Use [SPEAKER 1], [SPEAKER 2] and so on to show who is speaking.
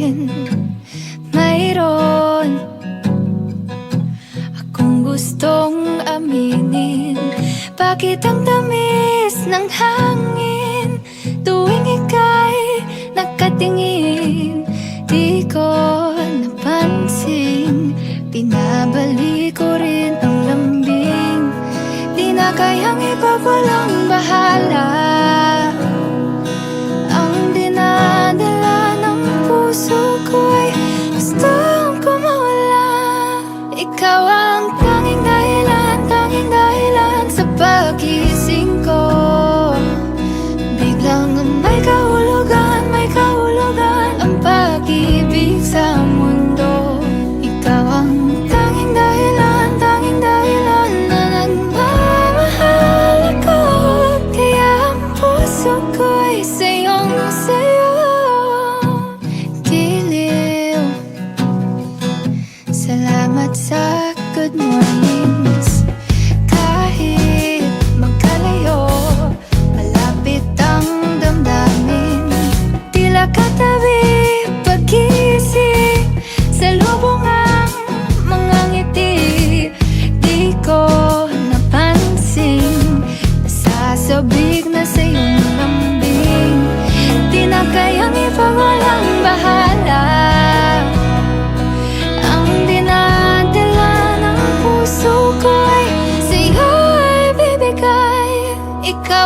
[SPEAKER 1] akin mayroon akong gustong aminin. Bakit ang tamis ng hangin tuwing ika'y nakatingin? Di ko napansin, pinabalik ko rin ang lambing. Di na kayang ipagwalang bahala ang dinadala ng puso ko'y gustong kumawala. Ikaw ang tanging dahilan sa pagising ko. Biglang may kahulugan ang pag-ibig sa mundo. Ikaw ang tanging dahilan na nagmamahal ako. Kaya ang puso ko'y sayong sayo. Giliw, salamat sa good mornings. Kahit magkalayo, malapit ang damdamin. Tila katabi pag-isip, salubong ang mga ngiti. Di ko napansin, nasasabik na sa iyong lambing. Di na kayang ipagwalang bahala ang dinadala ng puso ko'y sa'yo'y bibigay. Ikaw